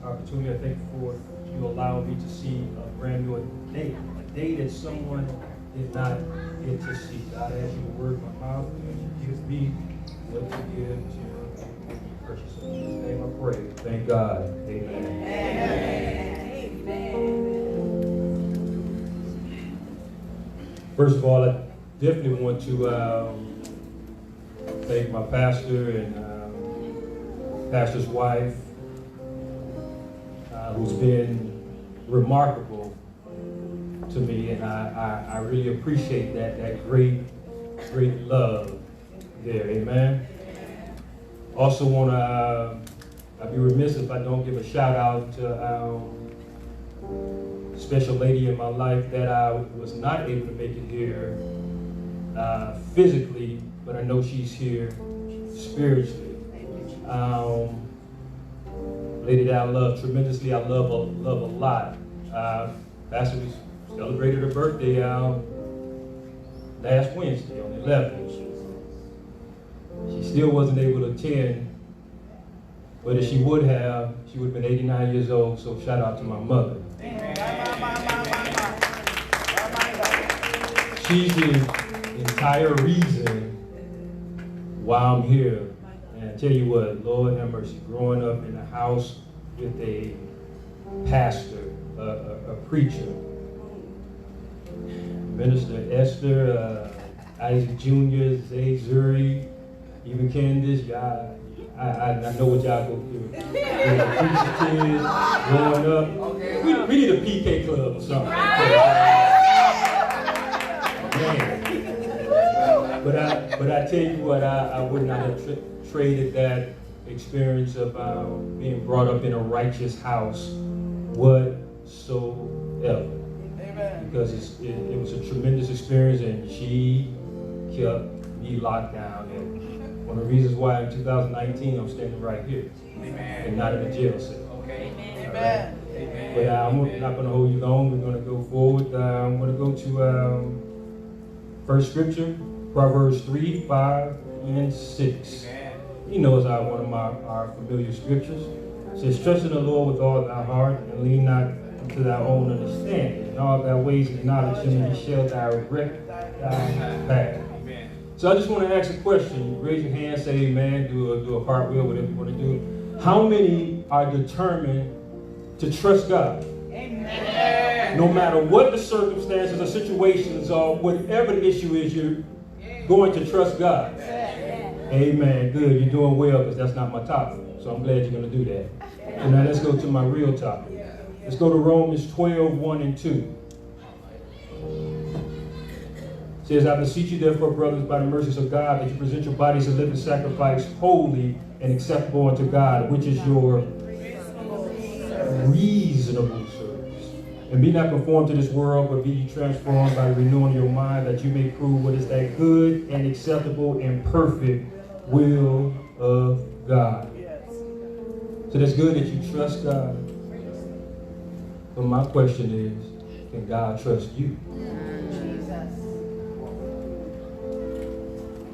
opportunity. I thank you for you allowing me to see a brand new day, a day that someone did not get to see. God, as you word my mouth, as you give me what to give to your precious. In His name I pray. Thank God. Amen. Amen. First of all, I definitely want to thank my pastor and pastor's wife, who's been remarkable to me, and I really appreciate that great love there. Amen. Also want to, I'd be remiss if I don't give a shout out to our special lady in my life that I was not able to make it here physically, but I know she's here spiritually. Lady that I love tremendously, I love a lot. Pastor, we celebrated her birthday last Wednesday on the 11th. She still wasn't able to attend, but if she would have been 89 years old, so shout out to my mother. She's the entire reason why I'm here. And I tell you what, Lord have mercy, growing up in a house with a pastor, a preacher, Minister Esther, Isaac Jr., Zay Zuri, even Candace, y'all, I know what y'all go through. Preacher kids, growing up. We need a PK club or something. Man. But I tell you what, I would not have traded that experience of being brought up in a righteous house whatsoever. Amen. Because it was a tremendous experience, and she kept me locked down. And one of the reasons why in 2019 I'm standing right here. Amen. And not in a jail cell. Okay. Amen. Right? Amen. But I'm not going to hold you long. We're going to go forward. I'm going to go to first scripture, Proverbs 3, 5, and 6. Amen. He knows one of our familiar scriptures. It says, trust in the Lord with all thy heart, and lean not to thy own understanding. In all thy ways acknowledge him, and he shall direct thy path. So I just want to ask a question. Raise your hand, say amen, do a cartwheel, whatever you want to do. How many are determined to trust God? Amen. No matter what the circumstances or situations or whatever the issue is, you're going to trust God. Amen. Good. You're doing well, because that's not my topic. So I'm glad you're going to do that. So now let's go to my real topic. Let's go to Romans 12, 1 and 2. It says, I beseech you therefore, brothers, by the mercies of God, that you present your bodies a living sacrifice, holy and acceptable unto God, which is your reasonable service. And be not conformed to this world, but be ye transformed by the renewing of your mind, that you may prove what is that good and acceptable and perfect will of God. So that's good that you trust God. But my question is, can God trust you?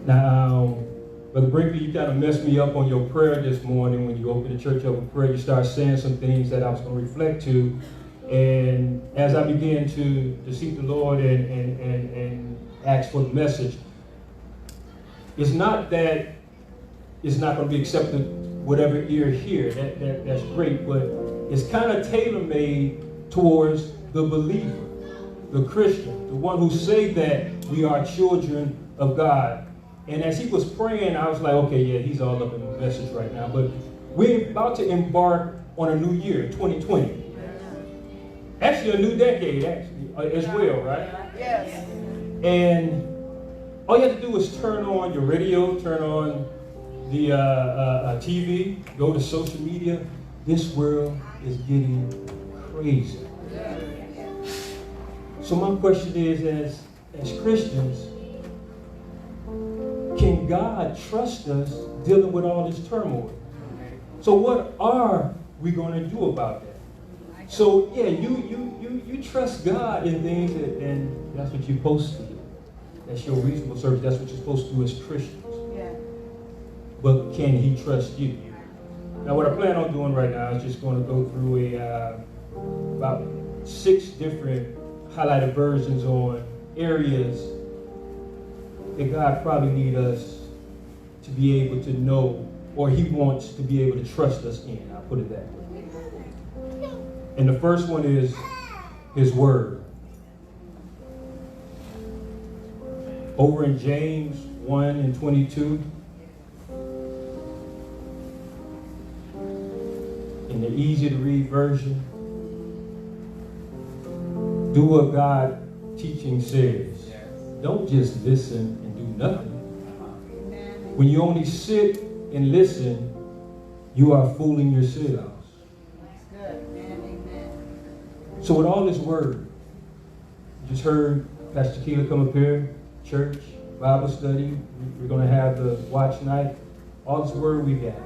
Now, Brother Brinkley, you kind of messed me up on your prayer this morning. When you opened the church up with prayer, you started saying some things that I was going to reflect to. And as I began to seek the Lord and ask for the message, it's not that it's not going to be accepted whatever ear hear. That's great, but it's kind of tailor-made towards the believer, the Christian, the one who say that we are children of God. And as he was praying, I was like, okay, yeah, he's all up in the message right now. But we're about to embark on a new year, 2020. Actually, a new decade, as well, right? Yes. And all you have to do is turn on your radio, turn on the TV, go to social media. This world is getting crazy. So my question is, as Christians, can God trust us dealing with all this turmoil? So what are we going to do about that? So yeah, you trust God in things, and that's what you're supposed to do. That's your reasonable service. That's what you're supposed to do as Christians. Yeah. But can He trust you? Now, what I plan on doing right now is just going to go through about 6 different highlighted versions on areas that God probably needs us to be able to know, or He wants to be able to trust us in. I'll put it that way. And the first one is His Word. Over in James 1:22, in the easy to read version, do what God teaching says. Don't just listen and do nothing. When you only sit and listen, you are fooling yourselves. So with all this word, you just heard Pastor Keela come up here, church, Bible study. We're going to have the watch night. All this word we got.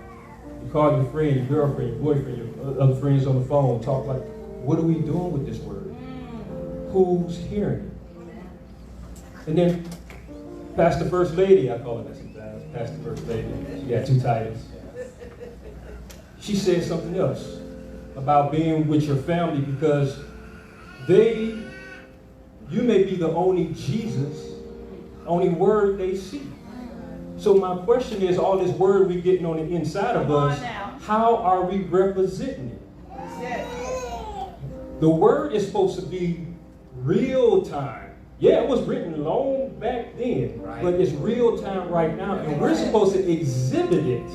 You call your friend, your girlfriend, your boyfriend, your other friends on the phone, talk like, what are we doing with this word? Who's hearing it? And then Pastor First Lady, I call her that sometimes, Pastor First Lady. She got 2 titles. She said something else about being with your family, because you may be the only Jesus, only word they see. So my question is, all this word we're getting on the inside of us, how are we representing it? The word is supposed to be real time. Yeah, it was written long back then, but it's real time right now, and we're supposed to exhibit it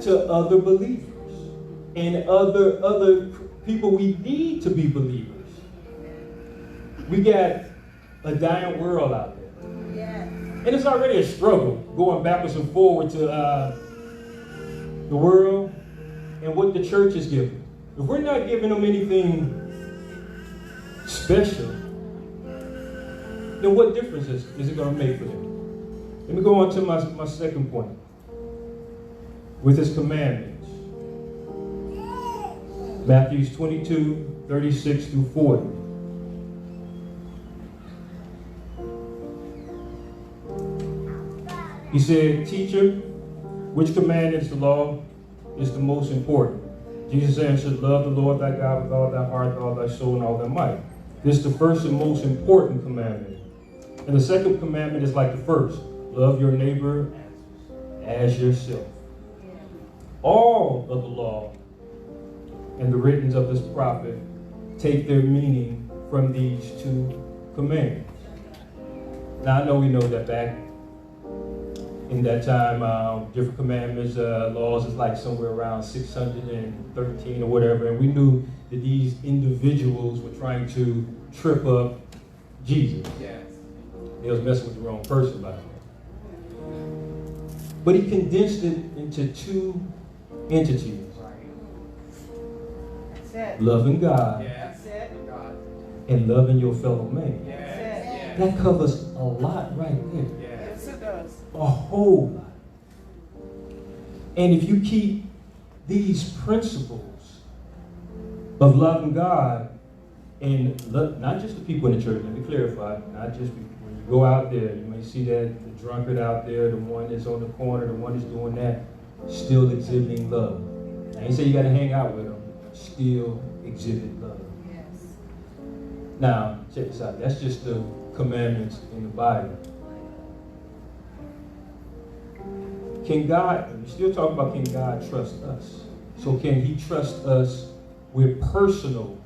to other believers and other people we need to be believers. We got a dying world out there. And it's already a struggle going backwards and forward to the world and what the church is giving. If we're not giving them anything special, then what difference is it going to make for them? Let me go on to my second point. With His commandments. Matthew 22:36-40. He said, teacher, which commandments the law is the most important? Jesus answered, love the Lord thy God with all thy heart, all thy soul, and all thy might. This is the first and most important commandment. And the second commandment is like the first. Love your neighbor as yourself. All of the law and the writings of this prophet take their meaning from these 2 commandments. Now I know we know that back in that time, different commandments, laws is like somewhere around 613 or whatever, and we knew that these individuals were trying to trip up Jesus. Yes. They was messing with the wrong person by the way. But He condensed it into 2 entities. Loving God, and loving your fellow man. That covers a lot right there. Yes, it does. A whole lot. And if you keep these principles of loving God, and not just the people in the church, let me clarify, not just when you go out there, you may see that the drunkard out there, the one that's on the corner, the one that's doing that, still exhibiting love. I ain't say you got to hang out with them, still exhibit love. Yes. Now, check this out. That's just the commandments in the Bible. Can God, we still talk about, can God trust us? So can He trust us with personal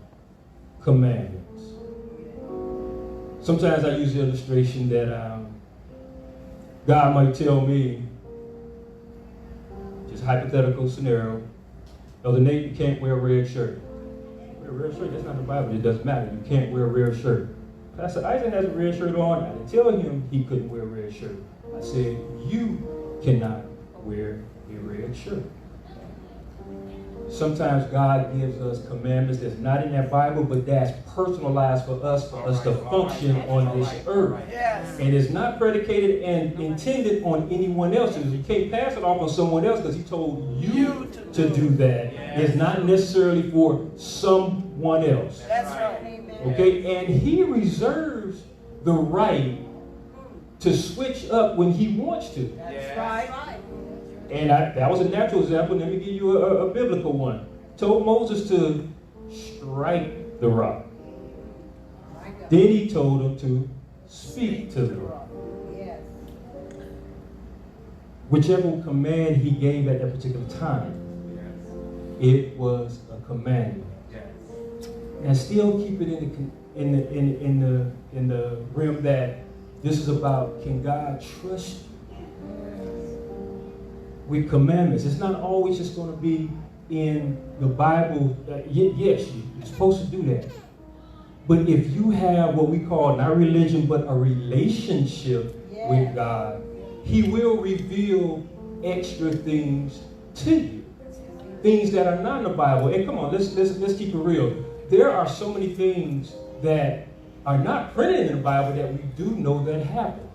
commandments? Sometimes I use the illustration that God might tell me, just hypothetical scenario, Elder Nate, you can't wear a red shirt. Wear a red shirt? That's not the Bible. It doesn't matter. You can't wear a red shirt. Pastor Isaac has a red shirt on. I didn't tell him he couldn't wear a red shirt. I said, you cannot wear a red shirt. Sometimes God gives us commandments that's not in that Bible, but that's personalized for us to function on this earth. Yes. And it's not predicated and intended on anyone else. You can't pass it off on someone else because He told you to do that. It's not necessarily for someone else. That's right. Okay? And He reserves the right to switch up when He wants to. That's right. And that was a natural example. Let me give you a biblical one. Told Moses to strike the rock. Then he told him to speak to the rock. Whichever command he gave at that particular time, it was a commandment. And still keep it in the realm that this is about, can God trust you with commandments? It's not always just going to be in the Bible. Yes, you're supposed to do that. But if you have what we call not religion, but a relationship with God, He will reveal extra things to you. Things that are not in the Bible. And come on, let's keep it real. There are so many things that are not printed in the Bible that we do know that happen.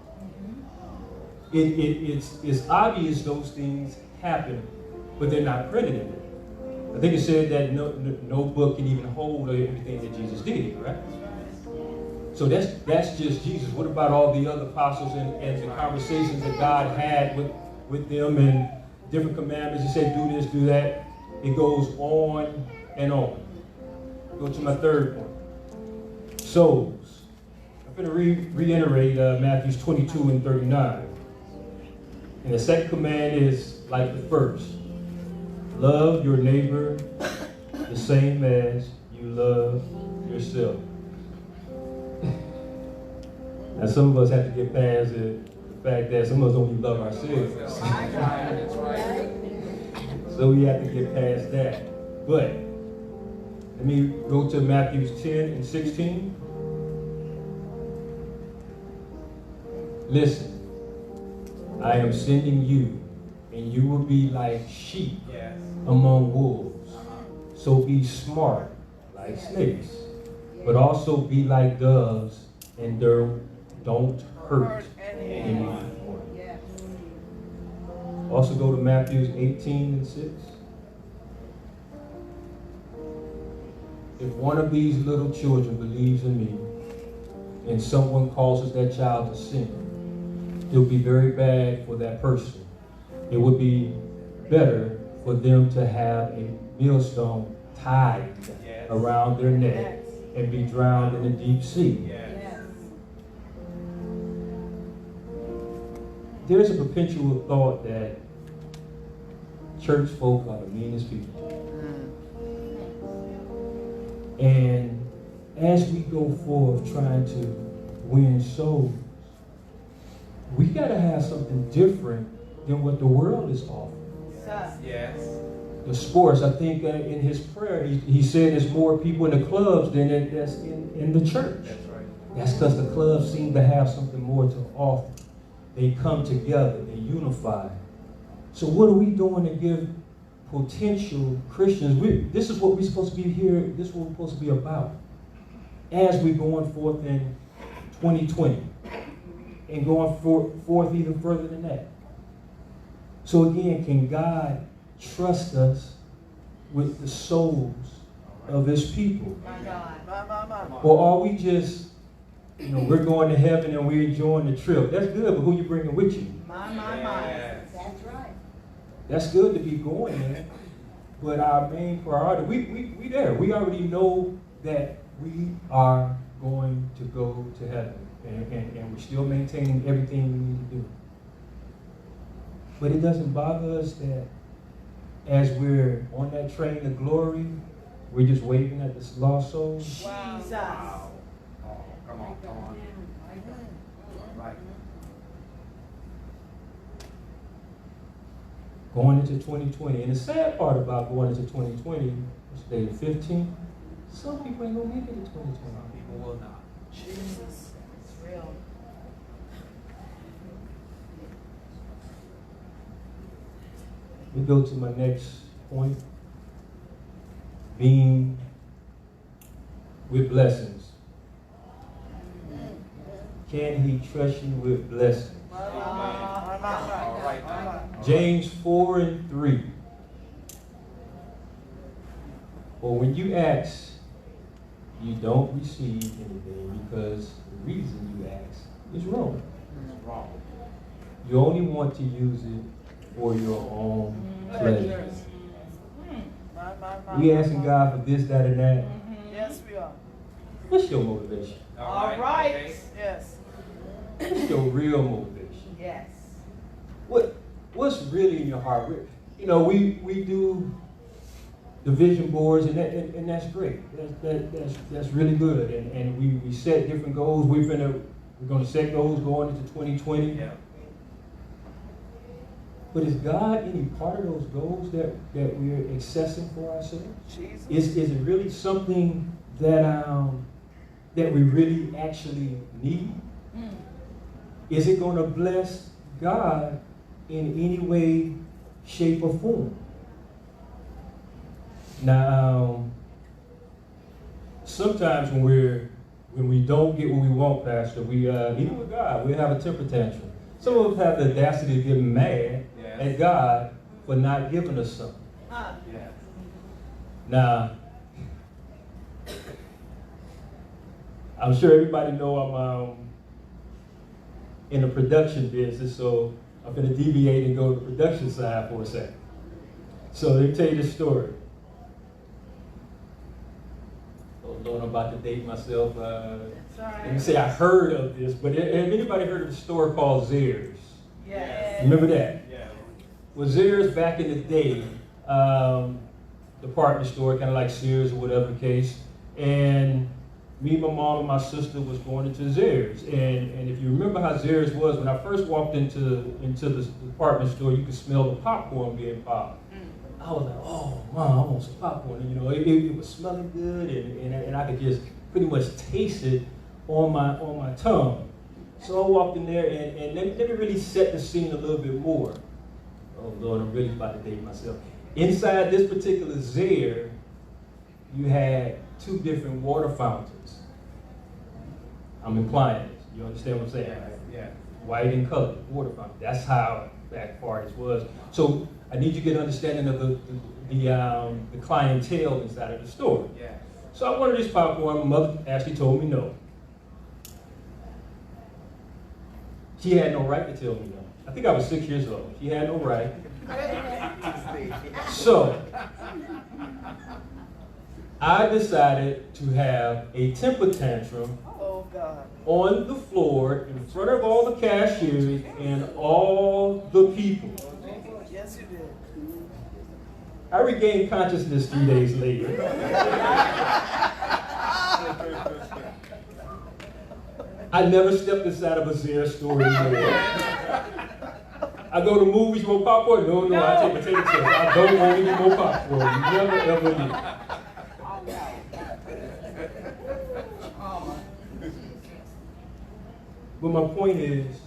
It's obvious those things happen, but they're not printed in it. I think it said that no book can even hold everything that Jesus did, right? So that's just Jesus. What about all the other apostles and the conversations that God had with them and different commandments? He said, do this, do that. It goes on and on. Go to my third point. Souls. I'm going to reiterate Matthew 22 and 39. And the second command is like the first. Love your neighbor the same as you love yourself. Now some of us have to get past the fact that some of us don't even love ourselves. So we have to get past that. But let me go to Matthew 10 and 16. Listen, I am sending you, and you will be like sheep among wolves. So be smart like snakes, but also be like doves, and don't hurt anyone. Also go to Matthew 18 and 6. If one of these little children believes in me, and someone causes that child to sin, it will be very bad for that person. It would be better for them to have a millstone tied around their neck and be drowned in the deep sea. There's a perpetual thought that church folk are the meanest people. And as we go forth trying to win souls, we got to have something different than what the world is offering. Yes. The sports, I think in his prayer, he said there's more people in the clubs than that's in the church. That's right. That's because the clubs seem to have something more to offer. They come together, they unify. So what are we doing to give potential Christians? This is what we're supposed to be here, this is what we're supposed to be about. As we're going forth in 2020 and going forth even further than that. So again, can God trust us with the souls of His people? My God. Or are we just, we're going to heaven and we're enjoying the trip? That's good, but who you bringing with you? My. That's right. That's good to be going there, but our main priority, we there. We already know that we are going to go to heaven, and we're still maintaining everything we need to do. But it doesn't bother us that as we're on that train of glory, we're just waving at this lost soul. Wow. Jesus. Wow. Oh, come on. Right. Going into 2020, and the sad part about going into 2020, which day the 15th, some people ain't gonna make it to 2020. Some people will not. Jesus, it's real. We go to my next point. Being with blessings. Can He trust you with blessings? James 4 and 3. Well, when you ask, you don't receive anything because the reason you ask is wrong. You only want to use it for your own pleasure. We asking God for this, that, and that. Yes, we are. What's your motivation? All right. Okay. Yes. What's your real motivation? Yes. What's really in your heart? You know, we do the vision boards, and that's great. That's really good. And we set different goals. We're going to set goals going into 2020. Yeah. But is God any part of those goals that we're accessing for ourselves? Jesus. Is it really something that we really actually need? Is it going to bless God in any way, shape, or form? Now, sometimes when we don't get what we want, Pastor, even with God, we have a temper tantrum. Some of us have the audacity to get mad at God for not giving us something. Now, I'm sure everybody know I'm in the production business, so I'm going to deviate and go to the production side for a second. So let me tell you this story. Oh Lord, I'm about to date myself. Let me say I heard of this, but have anybody heard of a store called Zehrs? Yes. Remember that? Yeah. Well, Zehrs back in the day, department store, kind of like Sears or whatever the case, and me, my mom, and my sister was going into Zehrs. And if you remember how Zehrs was, when I first walked into the department store, you could smell the popcorn being popped. I was like, oh, Mom, I want some popcorn. And, you know, it was smelling good, and I could just pretty much taste it on my tongue. So I walked in there, and let me really set the scene a little bit more. Oh, Lord, I'm really about to date myself. Inside this particular Zehrs, you had two different water fountains. I'm implying this. You understand what I'm saying, right? Yeah. White and colored water fountain. That's how back far this was. So I need you to get an understanding of the clientele inside of the store. Yeah. So I wanted this popcorn. My mother actually told me no. She had no right to tell me no. I think I was 6 years old. She had no right. So I decided to have a temper tantrum on the floor in front of all the cashiers and all the people. Yes, you did. I regained consciousness 3 days later. I never stepped inside of a Zehrs store anymore. I go to movies, want popcorn? No, I take potato chips. I don't want any more popcorn. Never, ever did. But my point is,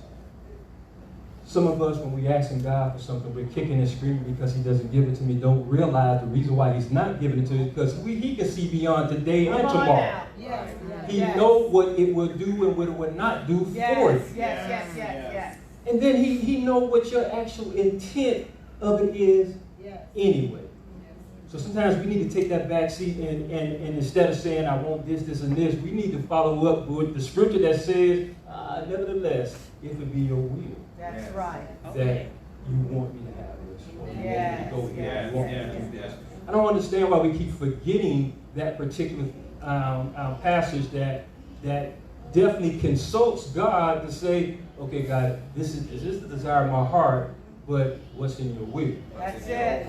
some of us, when we're asking God for something, we're kicking and screaming because He doesn't give it to me, don't realize the reason why He's not giving it to us, because He can see beyond today and tomorrow. Yes. He knows what it will do and what it will not do for you. Yes. And then he knows what your actual intent of it is anyway. So sometimes we need to take that back seat and instead of saying, I want this, this, and this, we need to follow up with the scripture that says, nevertheless, if it be your will. That's right. That you want me to have this. Or you want me to go here. You want me to do this. I don't understand why we keep forgetting that particular passage that definitely consults God to say, okay, God, this is the desire of my heart, but what's in your will? That's it.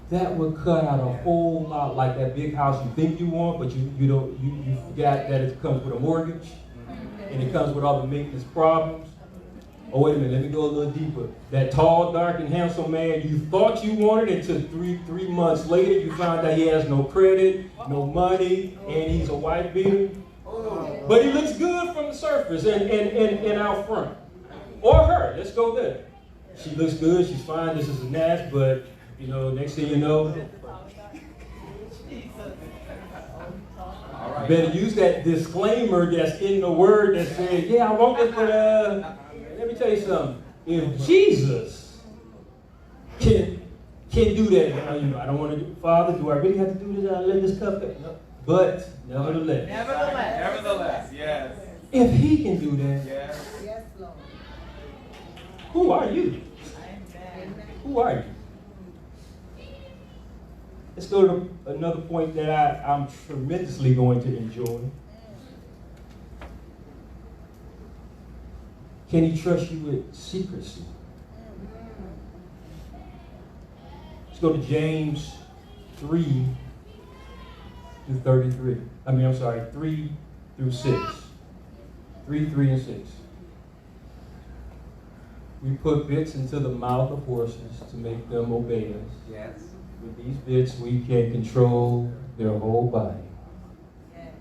That would cut out a whole lot, like that big house you think you want, but you forgot that it comes with a mortgage, and it comes with all the maintenance problems. Oh, wait a minute, let me go a little deeper. That tall, dark, and handsome man you thought you wanted until three months later you found out he has no credit, no money, and he's a wife beater. But he looks good from the surface and out front. Or her, let's go there. She looks good, she's fine, this is a natch, but next thing you know, better use that disclaimer that's in the word that says, yeah, I want this, but let me tell you something. If Jesus can do that, I don't want to do, Father, do I really have to do this? Let this cup go? No. But nevertheless, yes. If He can do that, yes, Lord. who are you? Who are you? Let's go to another point that I'm tremendously going to enjoy. Can he trust you with secrecy? Let's go to James 3 through 33. 3 through 6. 3, 3, and 6. We put bits into the mouth of horses to make them obey us. Yes. With these bits, we can control their whole body. Yes.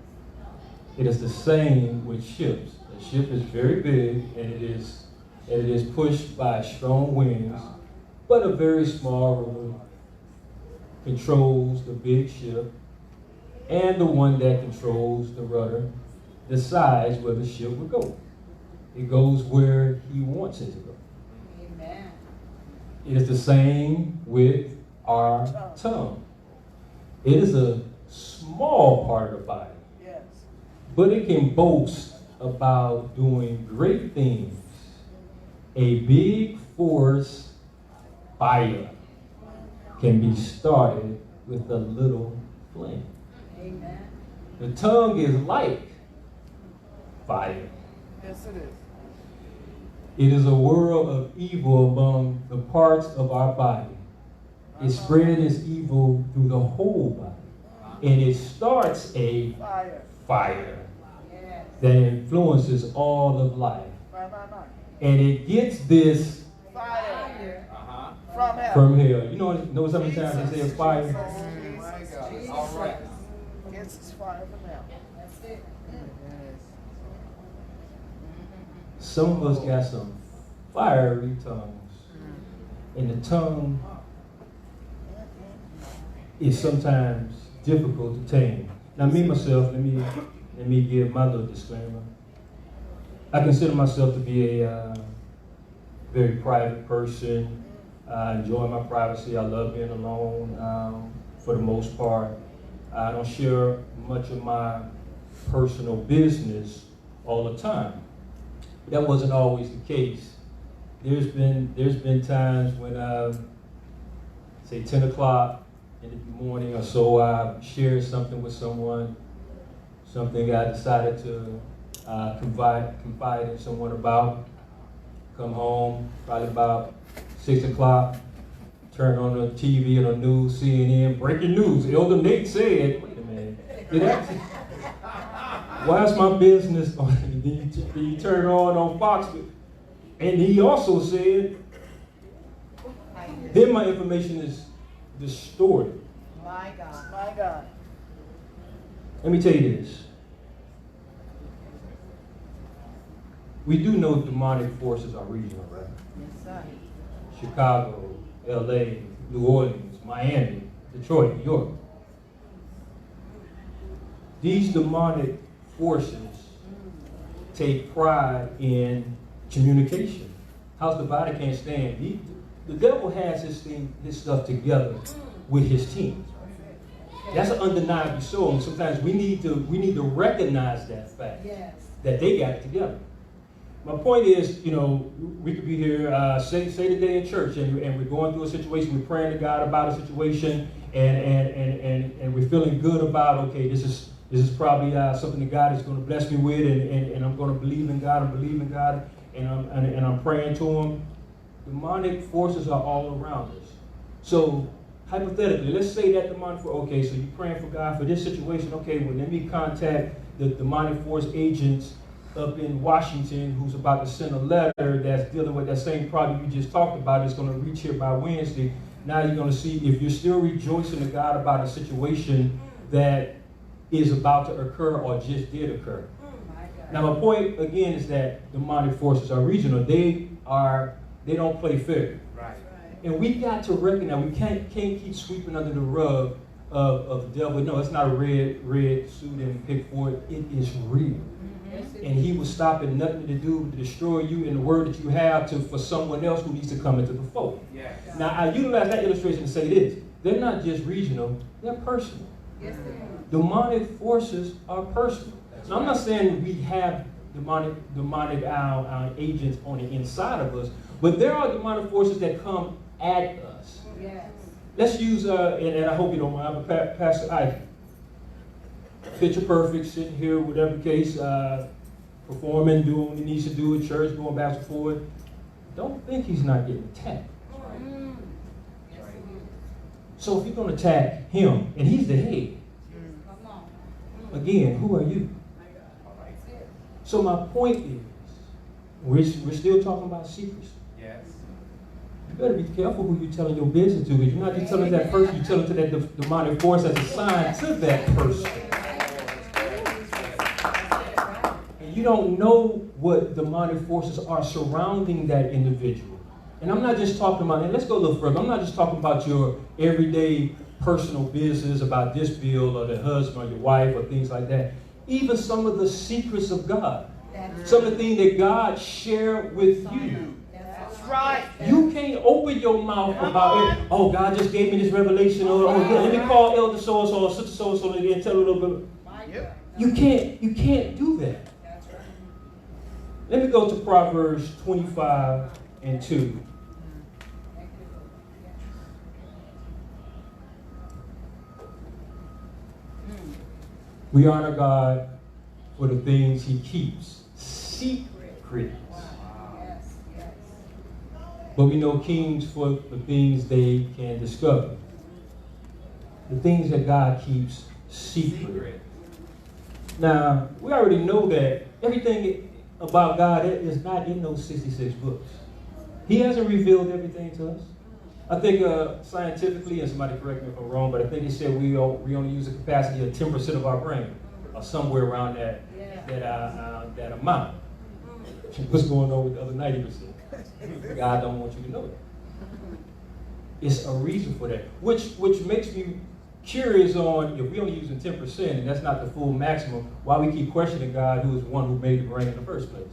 It is the same with ships. A ship is very big, and it is pushed by strong winds, but a very small rower controls the big ship, and the one that controls the rudder decides where the ship will go. It goes where he wants it to go. Amen. It is the same with our tongue. It is a small part of the body, Yes. but it can boast about doing great things. A big forest fire can be started with a little flame. Amen. The tongue is like fire. Yes, it is. It is a world of evil among the parts of our body. It spread its evil through the whole body. And it starts a fire Yes. that influences all of life. Right. And it gets this Fire. Uh-huh. From hell. from hell. You know how many times they say fire? My God. All right. Gets his fire from hell. That's it. Some of us got some fiery tongues. And the tongue is sometimes difficult to tame. Now me, myself, let me give my little disclaimer. I consider myself to be a very private person. I enjoy my privacy. I love being alone for the most part. I don't share much of my personal business all the time. That wasn't always the case. There's been times when say 10 o'clock in the morning or so, I shared something with someone, something I decided to confide in someone about. Come home, probably about 6 o'clock, turn on the TV or the news, CNN, breaking news. Elder Nate said, wait a minute, why is my business on? Then you turn on Fox, and he also said, then my information is distorted. My God. My God. Let me tell you this. We do know demonic forces are regional, right? Yes, sir. Chicago, LA, New Orleans, Miami, Detroit, New York. These demonic forces take pride in communication. House divided can't stand. The devil has his stuff together with his team. That's an undeniable so. And sometimes we need to recognize that fact. Yes. That they got it together. My point is, we could be here, say today in church, and we're going through a situation, we're praying to God about a situation, and we're feeling good about, okay, this is probably something that God is going to bless me with, and I'm going to believe in God, and I'm praying to Him. Demonic forces are all around us. So hypothetically, let's say that demonic force, okay, so you're praying for God for this situation, okay, well, let me contact the demonic force agents up in Washington who's about to send a letter that's dealing with that same problem you just talked about. It's going to reach here by Wednesday. Now you're going to see if you're still rejoicing to God about a situation that is about to occur or just did occur. Now my point again is that demonic forces are regional. They don't play fair. Right. And we got to recognize we can't keep sweeping under the rug of the devil. No, it's not a red suit and pick for it. It is real. And he was stopping nothing to do to destroy you and the word that you have for someone else who needs to come into the fold. Yes. Now, I utilize that illustration to say this. They're not just regional, they're personal. Yes, they are. Demonic forces are personal. Now, I'm not saying we have demonic agents on the inside of us, but there are demonic forces that come at us. Yes. Let's use, and I hope you don't mind, but Pastor Ike, picture perfect, sitting here, whatever case, performing, doing what he needs to do at church, going back and forth. Don't think he's not getting attacked. So if you're going to attack him, and he's the head, again, who are you? So my point is, we're still talking about secrecy. Yes. You better be careful who you're telling your business to, because you're not just telling that person, you're telling to that demonic force that's assigned to that person. And you don't know what demonic forces are surrounding that individual. And I'm not just talking about, and let's go a little further, I'm not just talking about your everyday personal business, about this bill or the husband or your wife or things like that. Even some of the secrets of God. Some of the things that God shared with you. That's right. You can't open your mouth about it. Oh, God just gave me this revelation. Or let me call Elder so-and-so or Sister so-and-so and tell a little bit. You can't do that. Let me go to Proverbs 25:2. We honor God for the things he keeps secret. But we know kings for the things they can discover. The things that God keeps secret. Now, we already know that everything about God is not in those 66 books. He hasn't revealed everything to us. I think scientifically, and somebody correct me if I'm wrong, but I think they said we only use a capacity of 10% of our brain, or somewhere around that amount. What's going on with the other 90%? God don't want you to know that. It's a reason for that, which makes me curious on if we only using 10% and that's not the full maximum, why we keep questioning God, who is the one who made the brain in the first place.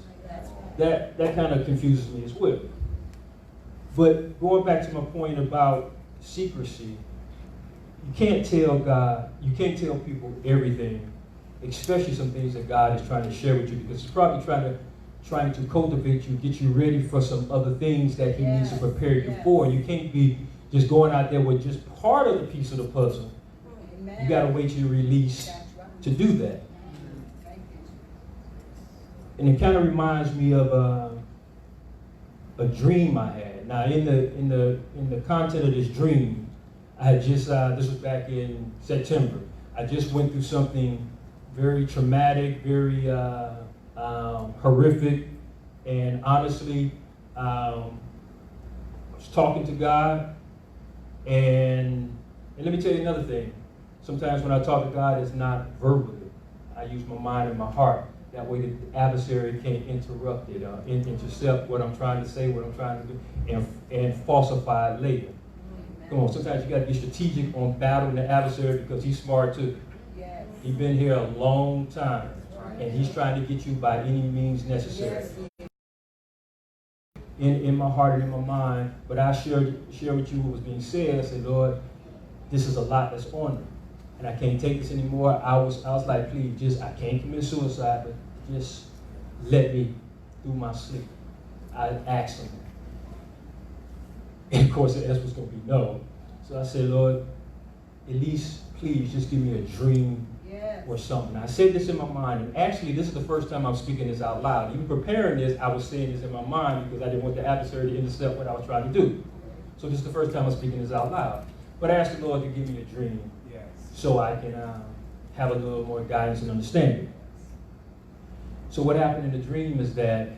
That kind of confuses me as well. But going back to my point about secrecy, you can't tell God, you can't tell people everything, especially some things that God is trying to share with you, because He's probably trying to cultivate you, get you ready for some other things that He needs to prepare you for. You can't be just going out there with just part of the piece of the puzzle. Amen. You got to wait till you're released to do that. And it kind of reminds me of a dream I had. Now, in the content of this dream, I had just this was back in September. I just went through something very traumatic, very horrific, and honestly, I was talking to God, and let me tell you another thing. Sometimes when I talk to God, it's not verbally. I use my mind and my heart. That way the adversary can't interrupt it, intercept what I'm trying to say, what I'm trying to do, and falsify it later. Come on, sometimes you got to be strategic on battling the adversary because he's smart too. Yes. He's been here a long time, and he's trying to get you by any means necessary. Yes. In my heart and in my mind, but I share with you what was being said. I said, Lord, this is a lot that's on me, and I can't take this anymore. I was like, please, I can't commit suicide, but just let me through my sleep. I asked him. And of course, the answer was going to be no. So I said, Lord, at least, please, just give me a dream or something. I said this in my mind, and actually, this is the first time I'm speaking this out loud. Even preparing this, I was saying this in my mind because I didn't want the adversary to intercept what I was trying to do. So this is the first time I'm speaking this out loud. But I asked the Lord to give me a dream so I can have a little more guidance and understanding. So what happened in the dream is that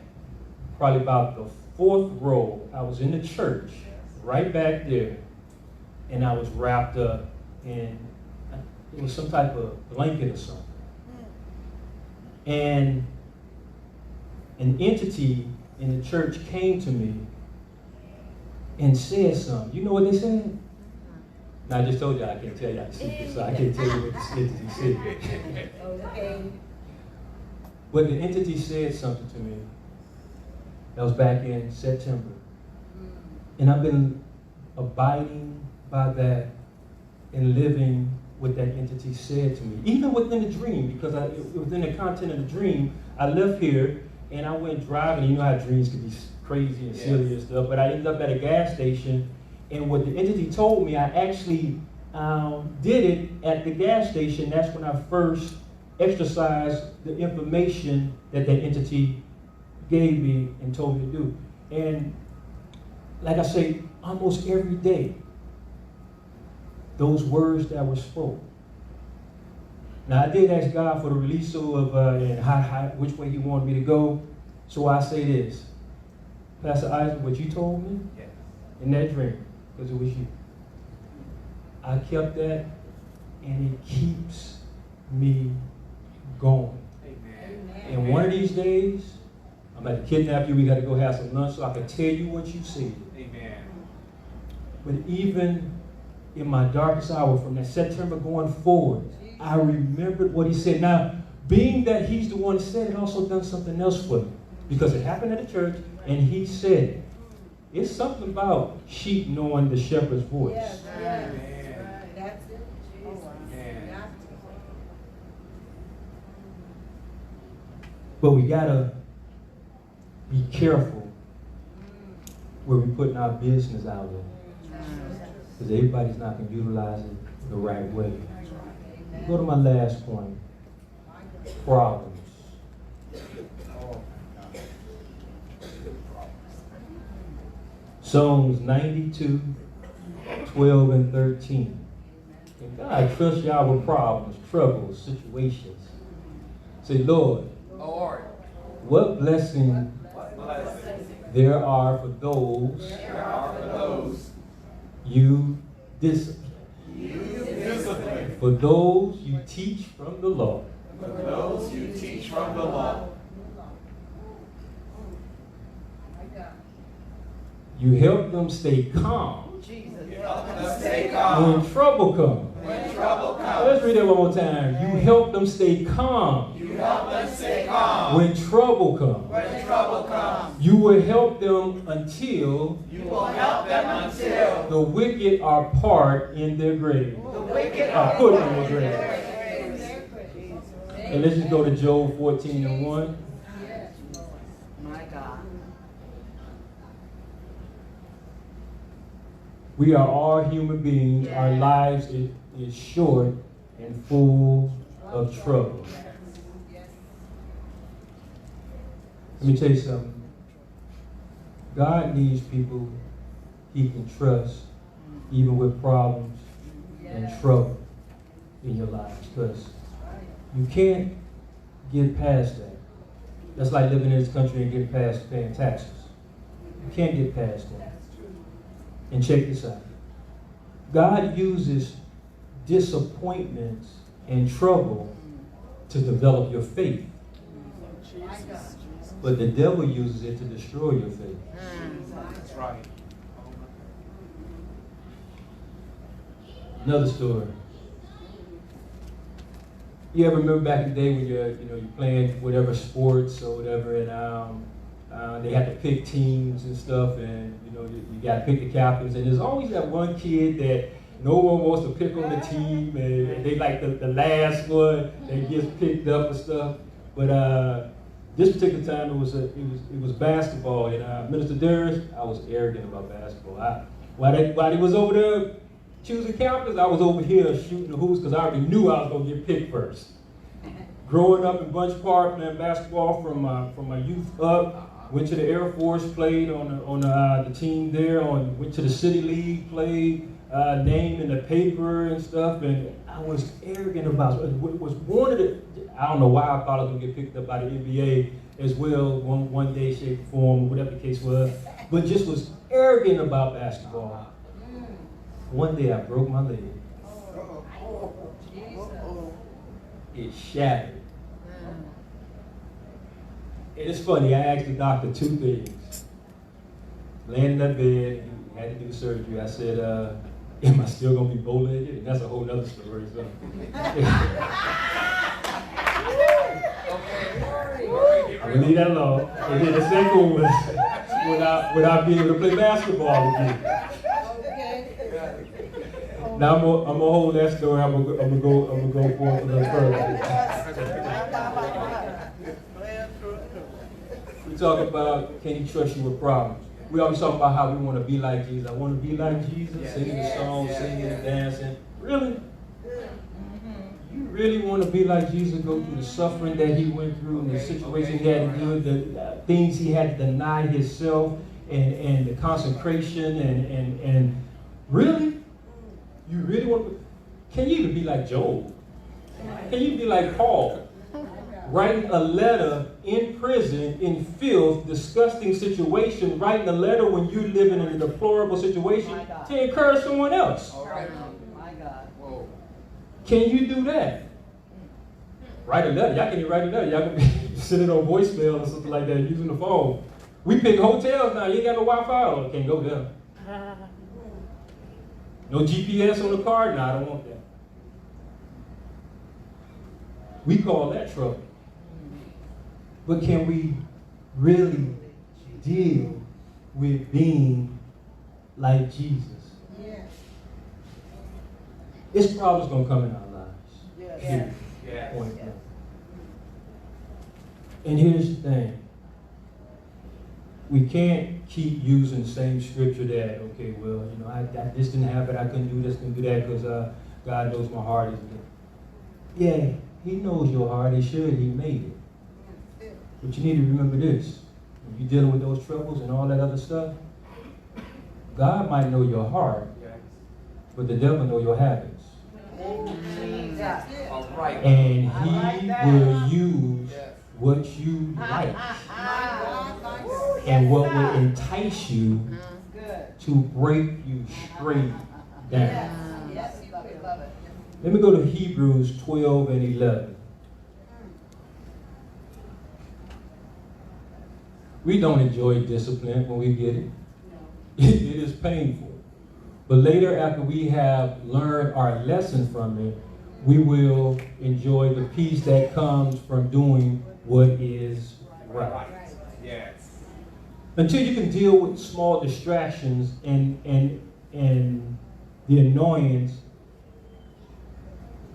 probably about the fourth row, I was in the church, right back there, and I was wrapped up in, it was some type of blanket or something. And an entity in the church came to me and said something. You know what they said? Now, I just told you I can't tell you the secret, so I can't tell you what the entity said. Okay. But the entity said something to me. That was back in September. And I've been abiding by that and living what that entity said to me. Even within the dream, because within the content of the dream, I left here and I went driving. You know how dreams can be crazy and silly and stuff. But I ended up at a gas station And what the entity told me, I actually did it at the gas station. That's when I first exercised the information that that entity gave me and told me to do. And like I say, almost every day, those words that were spoken. Now I did ask God for the release of and which way He wanted me to go. So I say this, Pastor Isaac, what you told me in that dream, because it was you. I kept that, and it keeps me going. Amen. And one of these days, I'm going to kidnap you. We got to go have some lunch so I can tell you what you said. Amen. But even in my darkest hour, from that September going forward, I remembered what He said. Now, being that He's the one that said it, also done something else for me. Because it happened at the church, and He said, it's something about sheep knowing the shepherd's voice. Yes, yes. Right. That's it. Jesus. Oh, but we gotta be careful where we're putting our business out there. Because everybody's not going to utilize it the right way. Go to my last point. Problems. Psalms 92, 12 and 13. And God trusts y'all with problems, troubles, situations. Say, Lord, what blessing there are for those you discipline. For those you teach from the law. You help them stay calm. When trouble comes. Let's read that one more time. You help them stay calm. When trouble comes. You will help them until the wicked are part in their grave. Are put in their grave. And let's just go to Job 14 and 1. My God. We are all human beings. Our lives is short and full of trouble. Let me tell you something. God needs people He can trust, even with problems and trouble in your lives, because you can't get past that. That's like living in this country and getting past paying taxes. You can't get past that. And check this out. God uses disappointments and trouble to develop your faith. But the devil uses it to destroy your faith. That's right. Another story. You ever remember back in the day when you're playing whatever sports or whatever, and they had to pick teams and stuff, and you got to pick the captains, and there's always that one kid that no one wants to pick on the team, and they like the last one that gets picked up and stuff. But this particular time it was basketball, and Minister Darius, I was arrogant about basketball. While they was over there choosing captains, I was over here shooting the hoops because I already knew I was going to get picked first. Growing up in Bunch Park, playing basketball from my youth up, went to the Air Force, played on the team there, went to the City League, played, named in the paper and stuff, and I was arrogant about it. Was wanted. I don't know why I thought I was going to get picked up by the NBA as well, one day, shape, or form, whatever the case was, but just was arrogant about basketball. One day I broke my leg. It shattered. And it's funny, I asked the doctor two things. Laying in that bed, he had to do surgery. I said, am I still going to be bow-legged? And that's a whole other story. So. I'm going to leave that alone. And then the second one was without being able to play basketball again. Now I'm gonna hold that story. I'm gonna go forward a little further. We talk about, can He trust you with problems? We always talk about how we want to be like Jesus. I want to be like Jesus, Yes. singing the song, Yes. singing and dancing. Really? You really want to be like Jesus, go through the suffering that he went through, and the situation he had to do, the things he had to deny himself, and the consecration, and really? You really want to? Can you even be like Job? Can you be like Paul? Writing a letter in prison, in filth, disgusting situation, writing a letter when you're living in a deplorable situation to encourage someone else. My God. Whoa. Can you do that? Write a letter. Y'all can't even write a letter. Y'all can be sitting on voicemail or something like that using the phone. We pick hotels now. You ain't got no Wi-Fi. Oh, can't go there. No GPS on the card? No, I don't want that. We call that trouble. But can we really deal with being like Jesus? Yes. This problem's going to come in our lives. Yes. Yes. Point blank. And here's the thing. We can't keep using the same scripture that, okay, well, you know, I this didn't happen, I couldn't do this, couldn't do that, because God knows my heart is good. Yeah, he knows your heart, he should, he made it. But you need to remember this. When you're dealing with those troubles and all that other stuff, God might know your heart, but the devil know your habits. All right. And he will use what you like and what will entice you to break you straight down. Yes, love it, love it. Let me go to Hebrews 12 and 11. We don't enjoy discipline when we get it. It is painful. But later, after we have learned our lesson from it, we will enjoy the peace that comes from doing what is right. Yes. Until you can deal with small distractions and the annoyance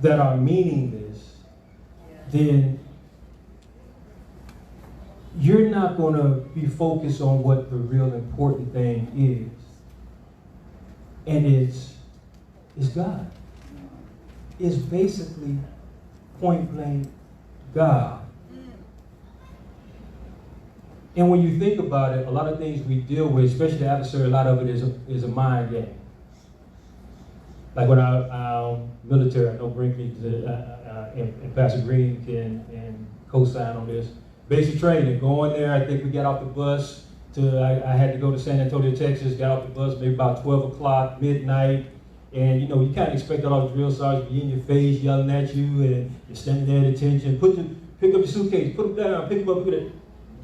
that are meaningless, then you're not going to be focused on what the real important thing is. And it's God. It's basically point blank God. And when you think about it, a lot of things we deal with, especially the adversary, a lot of it is a mind game. Like when our military, I know Brinkley and Pastor Green can co-sign on this. Basic training, going there, I think we got off the bus I had to go to San Antonio, Texas, got off the bus maybe about 12 o'clock, midnight. And you know, you kind of expect all the drill sergeants to be in your face, yelling at you, and you're standing there at attention. Pick up your suitcase, put them down, pick them up,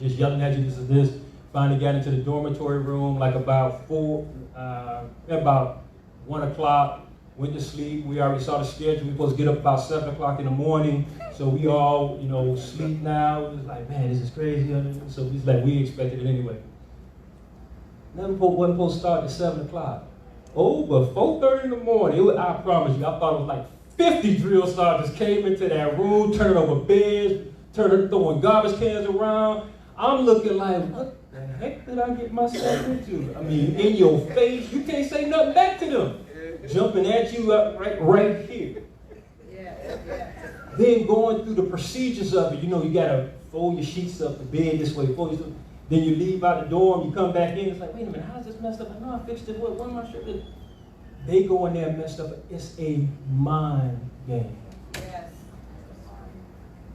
just yelling at you, this is this. Finally got into the dormitory room like about 1 o'clock, went to sleep. We already saw the schedule. We were supposed to get up about 7 o'clock in the morning. So we all, you know, sleep now. It was like, man, this is crazy. So it's like we expected it anyway. Nothing wasn't supposed to start at 7 o'clock. Oh, but 4:30 in the morning, I promise you, I thought it was like 50 drill sergeants came into that room, turning over beds, throwing garbage cans around. I'm looking like, what the heck did I get myself into? I mean, in your face, you can't say nothing back to them. Jumping at you up right here. Then going through the procedures of it, you know, you gotta fold your sheets up, the bed this way, fold your. Then you leave out the dorm, you come back in, it's like, wait a minute, how's this messed up? I know I fixed it, what am I sure? They go in there messed up. It's a mind game. Yes.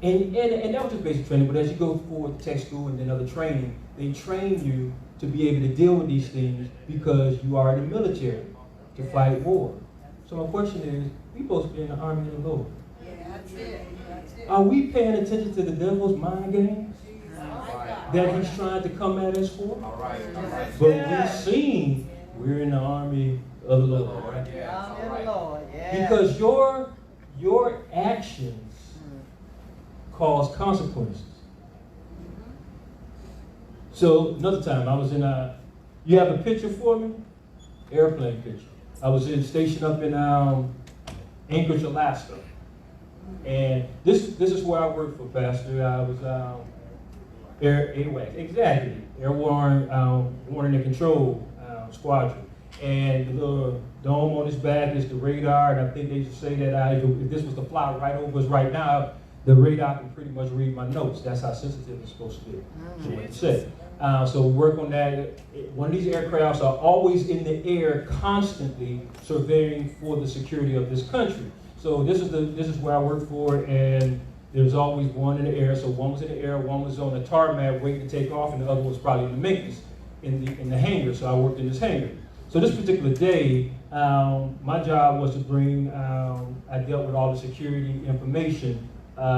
And that was just basic training, but as you go forward to tech school and then other training, they train you to be able to deal with these things because you are in the military to fight war. So my question is, we supposed to be in the army of the Lord. Yeah, that's it. Are we paying attention to the devil's mind games that he's trying to come at us for? All right. But we've seen we're in the army of the Lord. Right? Because your actions cause consequences. So another time I was in you have a picture for me? Airplane picture. I was stationed up in Anchorage, Alaska. And this is where I worked for, Pastor. I was AWACS, exactly. Airborne Warning and Control Squadron. And the little dome on his back is the radar, and I think they used to say that if this was to fly right over us right now, the radar can pretty much read my notes. That's how sensitive it's supposed to be. So what it said. So we work on that. One of these aircrafts are always in the air, constantly surveying for the security of this country. So this is where I work for, and there's always one in the air. So one was in the air, one was on the tarmac waiting to take off, and the other was probably in the maintenance in the hangar. So I worked in this hangar. So this particular day, my job was to bring. I dealt with all the security information,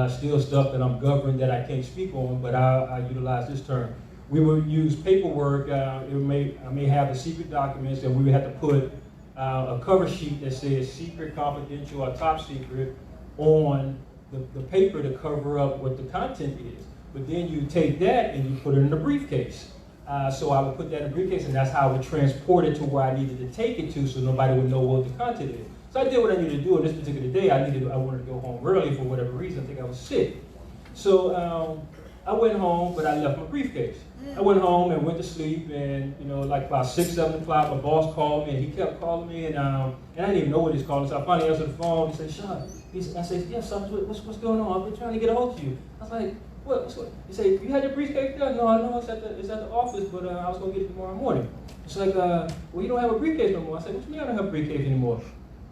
still stuff that I'm governed that I can't speak on, but I utilize this term. We would use paperwork. I may have the secret documents, and we would have to put a cover sheet that says secret, confidential, or top secret on the paper to cover up what the content is. But then you take that and you put it in a briefcase. So I would put that in a briefcase, and that's how I would transport it to where I needed to take it to, so nobody would know what the content is. So I did what I needed to do. On this particular day, I wanted to go home early for whatever reason. I think I was sick. So I went home, but I left my briefcase. I went home and went to sleep, and like about 6, 7 o'clock, my boss called me, and he kept calling me, and I didn't even know what he's calling. So I finally answered the phone. He said, "Sean," I said, "Yes, son, what's going on? I've been trying to get a hold of you." I was like, "What? He said, "You had your briefcase there?" "No, I know it's at the office, but I was gonna get it tomorrow morning." It's like, "Well, you don't have a briefcase no more." I said, "What you mean I don't have a briefcase anymore?"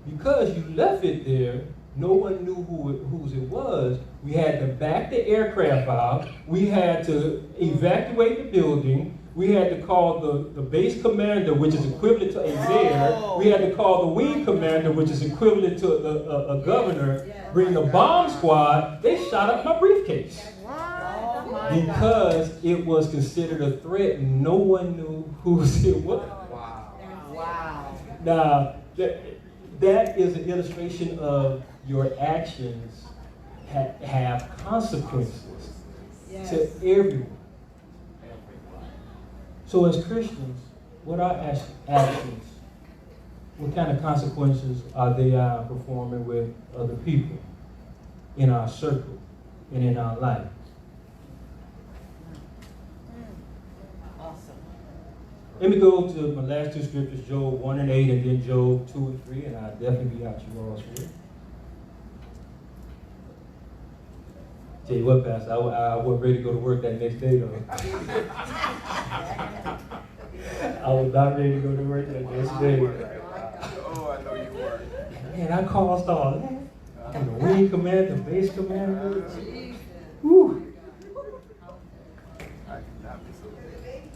"Because you left it there. No one knew whose it was. We had to back the aircraft out. We had to evacuate the building. We had to call the base commander, which is equivalent to a mayor. We had to call the wing commander, which is equivalent to a governor. Bring the bomb squad. They shot up my briefcase because it was considered a threat. No one knew whose it was. Wow. Now, that is an illustration of your actions have consequences to everyone. So as Christians, what are actions? What kind of consequences are they performing with other people in our circle and in our life? Awesome. Let me go to my last two scriptures, Job 1 and 8, and then Job 2 and 3, and I'll definitely be out you all's way. Tell you what, Pastor, I wasn't ready to go to work that next day, though. I was not ready to go to work that next day. Oh, I know you were. Man, I caused all that. I'm the wing commander, the base commander. Whew.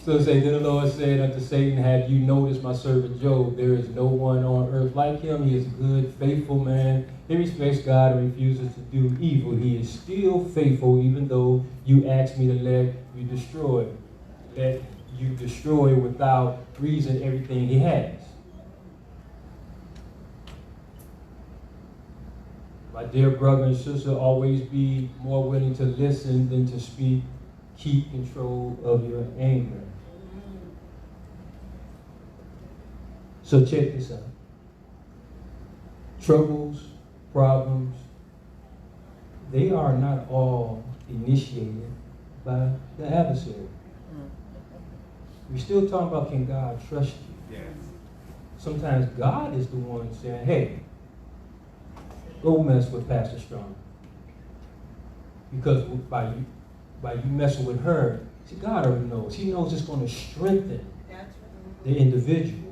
So say, then the Lord said unto Satan, "Have you noticed my servant Job? There is no one on earth like him. He is a good, faithful man. He respects God and refuses to do evil. He is still faithful, even though you asked me to let you destroy without reason everything he has." My dear brother and sister, always be more willing to listen than to speak. Keep control of your anger. So check this out. Troubles, problems, they are not all initiated by the adversary. We're still talking about, can God trust you? Yes. Sometimes God is the one saying, "Hey, go mess with Pastor Strong." Because by you messing with her, see, God already knows. He knows it's going to strengthen the individual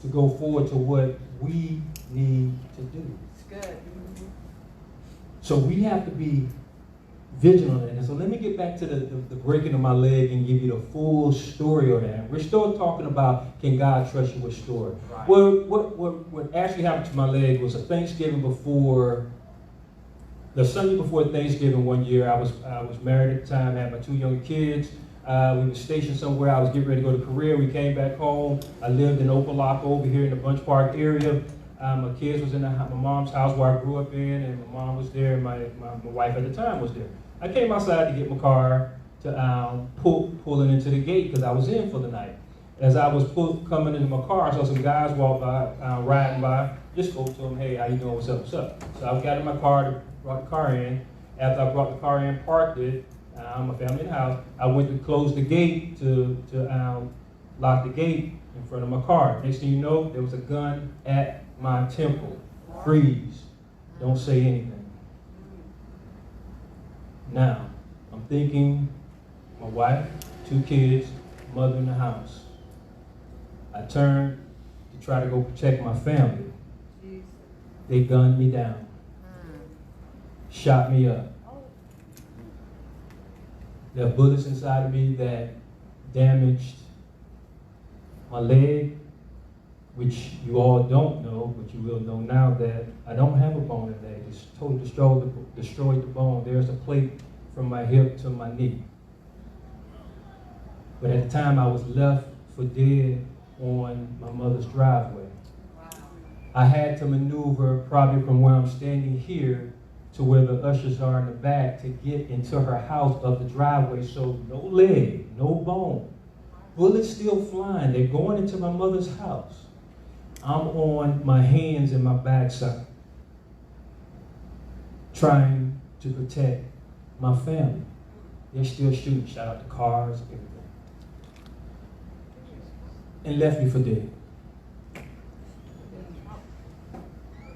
to go forward to what we need to do. It's good. So we have to be vigilant. And so let me get back to the breaking of my leg and give you the full story of that. We're still talking about, can God trust you with story? Right. Well, what actually happened to my leg was a Thanksgiving before. The Sunday before Thanksgiving one year, I was married at the time, had my 2 younger kids. We were stationed somewhere. I was getting ready to go to Korea. We came back home. I lived in Opelika over here in the Bunch Park area. My kids was in my mom's house where I grew up in, and my mom was there, and my wife at the time was there. I came outside to get my car to pulling into the gate because I was in for the night. As I was coming into my car, I saw some guys walk by, riding by. Just spoke to them, "Hey, how you doing? What's up? What's up?" So I got in my car, brought the car in. After I brought the car in, parked it, my family in the house. I went to close the gate to lock the gate in front of my car. Next thing you know, there was a gun at my temple. Freeze. Don't say anything. Now, I'm thinking my wife, 2 kids, mother in the house. I turned to try to go protect my family. They gunned me down. Shot me up. There are bullets inside of me that damaged my leg, which you all don't know, but you will know now that I don't have a bone in the leg. It's totally destroyed the bone. There's a plate from my hip to my knee. But at the time, I was left for dead on my mother's driveway. Wow. I had to maneuver probably from where I'm standing here to where the ushers are in the back to get into her house up the driveway. So no leg, no bone. Bullets still flying. They're going into my mother's house. I'm on my hands and my backside, trying to protect my family. They're still shooting. Shot out the cars, everything. And left me for dead.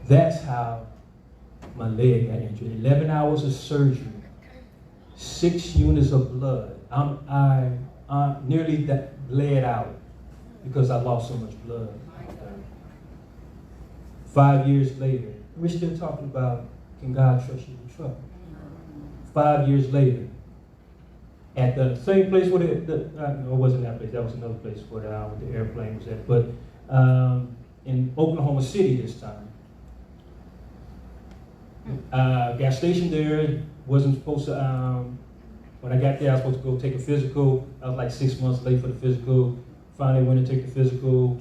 That's how my leg got injured. 11 hours of surgery, 6 units of blood. I nearly bled out because I lost so much blood. 5 years later, we're still talking about, can God trust you with trouble? 5 years later, at the same place where no, it wasn't that place, that was another place where the airplane was at, but in Oklahoma City this time. Gas station there, wasn't supposed to, when I got there, I was supposed to go take a physical. I was like 6 months late for the physical. Finally went to take the physical,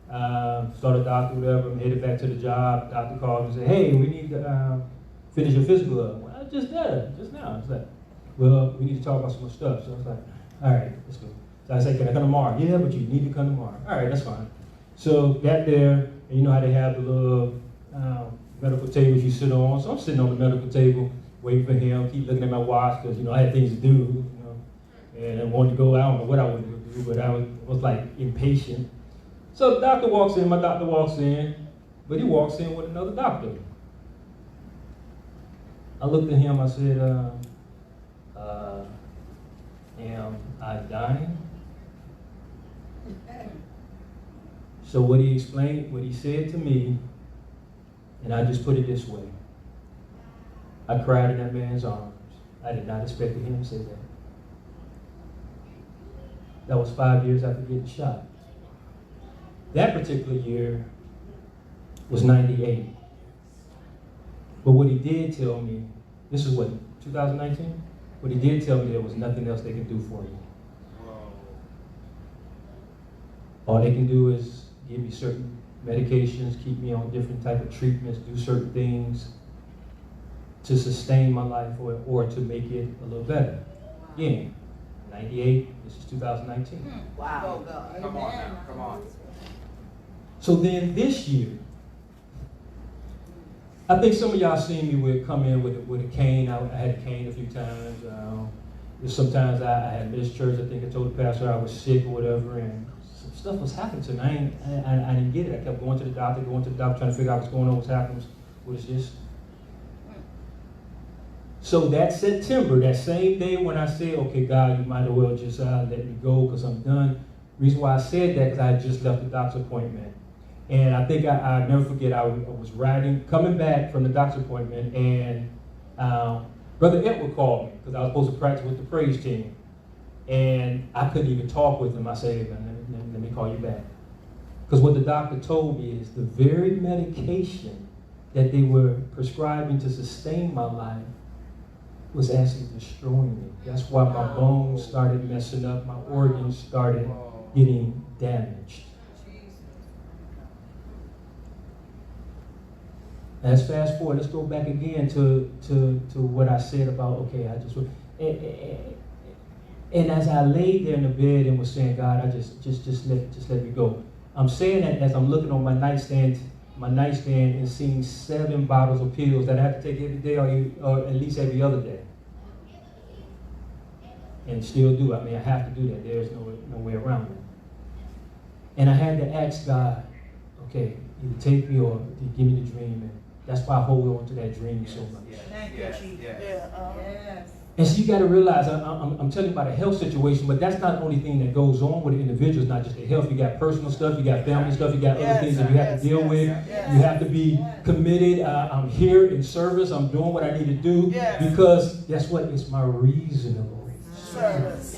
started doctor, whatever, I'm headed back to the job. Doctor called and said, hey, we need to finish your physical up. Well, I just did, just now. It's like, well, we need to talk about some more stuff. So I was like, all right, let's go. So I said, can I come tomorrow? Yeah, but you need to come tomorrow. All right, that's fine. So got there, and you know how they have the little medical tables you sit on. So I'm sitting on the medical table, waiting for him, keep looking at my watch, because, you know, I had things to do, you know, and I wanted to go. I don't know what I wanted to do, but I was like impatient. So the doctor walks in, my doctor walks in, but he walks in with another doctor. I looked at him, I said, am I dying? So what he explained, what he said to me, and I just put it this way. I cried in that man's arms. I did not expect him to say that. That was 5 years after getting shot. That particular year was 98. But what he did tell me, this is what, 2019? What he did tell me, there was nothing else they can do for you. All they can do is give me certain medications, keep me on different type of treatments, do certain things to sustain my life or to make it a little better. Again, 98, this is 2019. Wow. Oh, God. Come on now, come on. So then this year, I think some of y'all seen me come in with a cane. I had a cane a few times. Sometimes I had missed church. I think I told the pastor I was sick or whatever, and some stuff was happening to me. I didn't get it. I kept going to the doctor, trying to figure out what's going on, what's happening, what is this? So that September, that same day when I said, okay, God, you might as well just let me go because I'm done. Reason why I said that, because I had just left the doctor's appointment. And I think I'll never forget, I was coming back from the doctor's appointment, and Brother Edward called me because I was supposed to practice with the praise team. And I couldn't even talk with him. I said, let me call you back. Because what the doctor told me is the very medication that they were prescribing to sustain my life was actually destroying me. That's why my bones started messing up, my organs started getting damaged. Let's fast forward. Let's go back again to what I said about, okay, and as I laid there in the bed and was saying, God, I just let me go. I'm saying that as I'm looking on my nightstand and seeing 7 bottles of pills that I have to take every day or at least every other day. and still do. I mean, I have to do that. There's no way around it. And I had to ask God, okay, either take me or give me the dream. And that's why I hold on to that dream so much. Thank you, Jesus. Yes. And so you got to realize, I'm telling you about a health situation, but that's not the only thing that goes on with the individual. It's not just the health. You got personal stuff, you got family stuff, you got other things that you have to deal with. You have to be committed. I'm here in service. I'm doing what I need to do because guess what? It's my reasonable service.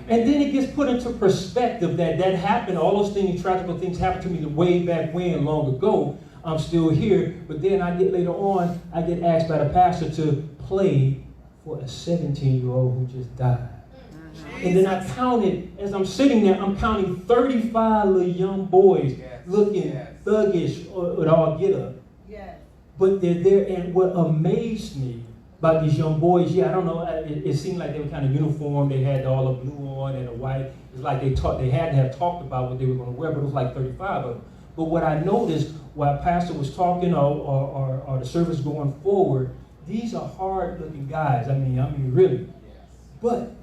And then it gets put into perspective that happened. All those things, tragical things happened to me way back when, long ago. I'm still here, but then later on, I get asked by the pastor to play for a 17-year-old who just died. And then I counted, as I'm sitting there, I'm counting 35 little young boys looking thuggish with all get up. But they're there, and what amazed me about these young boys, I don't know, it seemed like they were kind of uniform. They had all the blue on and the white. It's like they had to have talked about what they were going to wear, but it was like 35 of them. But what I noticed while Pastor was talking or the service going forward, these are hard-looking guys. I mean, really. But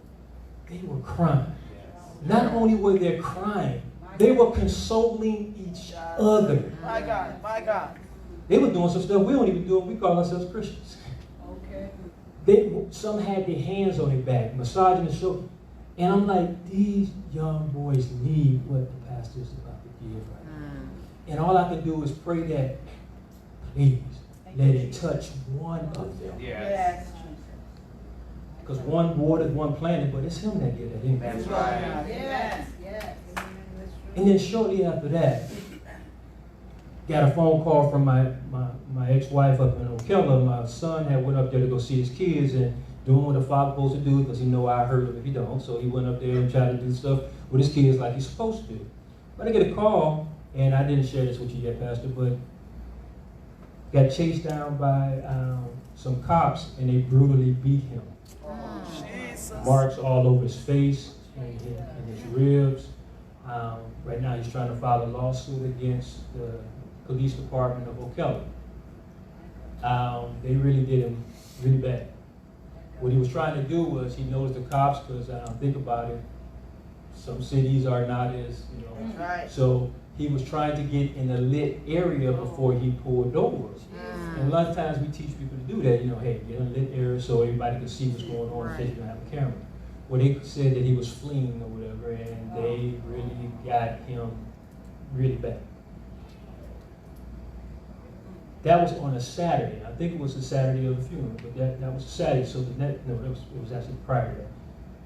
they were crying. Not only were they crying, they were consoling each other. My God, my God. They were doing some stuff we don't even do. We call ourselves Christians. Some had their hands on their back, massaging the shoulder. And I'm like, these young boys need what the pastor is about to give right now. And all I can do is pray that, please, let it touch one of them. Yes. Because one watered, one planted, but it's him that did it. Amen. That's right. Yes. And then shortly after that, got a phone call from my ex-wife up in Ocala. My son had went up there to go see his kids and doing what a father's supposed to do because he know I hurt him if he don't. So he went up there and tried to do stuff with his kids like he's supposed to. But I get a call, and I didn't share this with you yet, Pastor, but got chased down by some cops, and they brutally beat him. Jesus. Marks all over his face and his ribs. Right now he's trying to file a lawsuit against the police department of Ocala. They really did him really bad. What he was trying to do was, he noticed the cops, because think about it, some cities are not as, Right. so he was trying to get in a lit area before he pulled over. And a lot of times we teach people to do that, hey, get in a lit area so everybody can see what's going on in case you don't have a camera. Well, they said that he was fleeing or whatever, and they really got him really bad. That was on a Saturday. I think it was the Saturday of the funeral, but that was Saturday. So it was actually prior to that.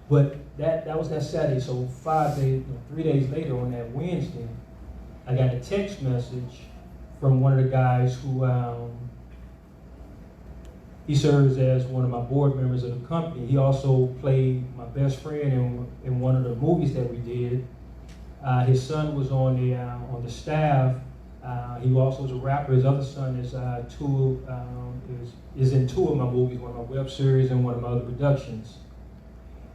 But that was that Saturday. So 3 days later on that Wednesday, I got a text message from one of the guys who he serves as one of my board members of the company. He also played my best friend in one of the movies that we did. His son was on the staff. He also was a rapper. His other son is in 2 of my movies, one of my web series and one of my other productions.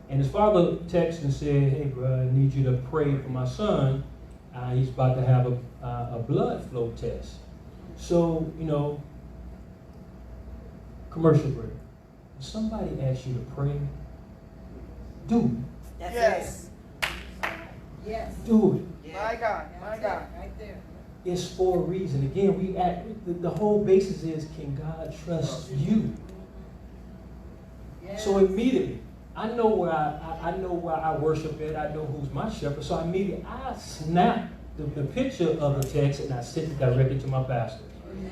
And his father texted and said, "Hey, bro, I need you to pray for my son. He's about to have a blood flow test." So, commercial break. If somebody asks you to pray, do it. Yes. Do it. My God, my God. Right there. It's for a reason. Again, the whole basis is, can God trust you? Yes. So immediately, I know where I worship at. I know who's my shepherd. So immediately, I snapped the picture of the text and I sent it directly to my pastor.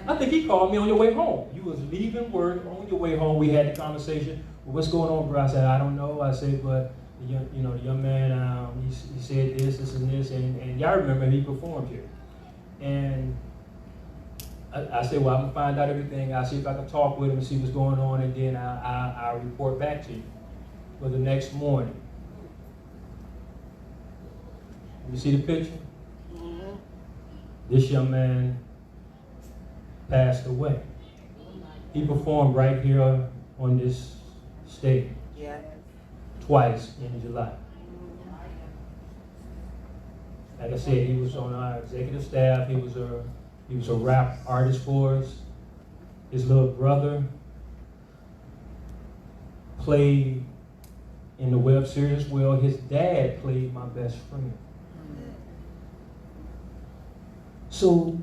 I think he called me on your way home. You was leaving work on your way home. We had the conversation. Well, what's going on, bro? I said, I don't know. I said, but the young man, he said this, and this, and y'all remember he performed here. And I said, well, I'm gonna find out everything. I'll see if I can talk with him and see what's going on, and then I'll report back to you. For the next morning, you see the picture? Mm-hmm. This young man passed away. He performed right here on this stage. Yeah. Twice in July. Like I said, he was on our executive staff. He was a rap artist for us. His little brother played, in the web series as well. His dad played my best friend. So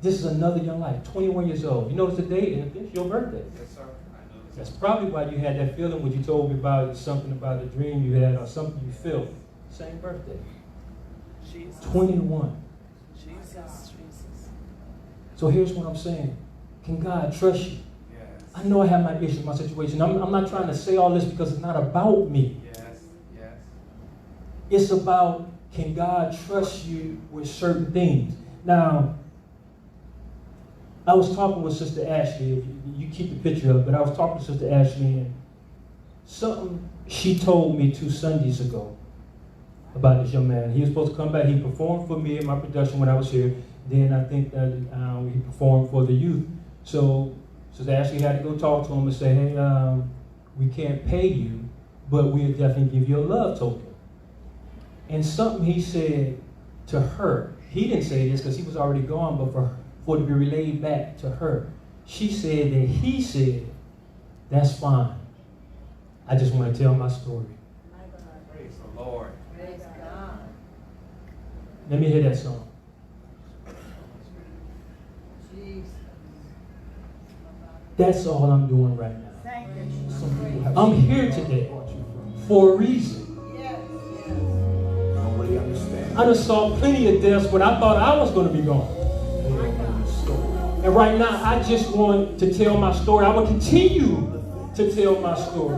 this is another young life, 21 years old. You notice the date, and it's your birthday. Yes, sir. I know. That's probably why you had that feeling when you told me about something about a dream you had or something you felt. Same birthday. Jesus. 21. Jesus. So here's what I'm saying. Can God trust you? Yes. I know I have my issues, my situation. I'm not trying to say all this because it's not about me. Yes. Yes. It's about, can God trust you with certain things? Now, I was talking with Sister Ashley. If you keep the picture up, but I was talking to Sister Ashley, and something she told me 2 Sundays ago about this young man. He was supposed to come back. He performed for me in my production when I was here. Then I think that he performed for the youth. So Sister Ashley had to go talk to him and say, hey, we can't pay you, but we'll definitely give you a love token. And something he said to her, he didn't say this because he was already gone, but for it to be relayed back to her, she said that he said, that's fine. I just want to tell my story. Praise the Lord. Praise God. Let me hear that song. Jesus. That's all I'm doing right now. Thank you, Jesus. I'm here today for a reason. Yes. Nobody understands. I just saw plenty of deaths when I thought I was going to be gone. And right now, I just want to tell my story. I will continue to tell my story.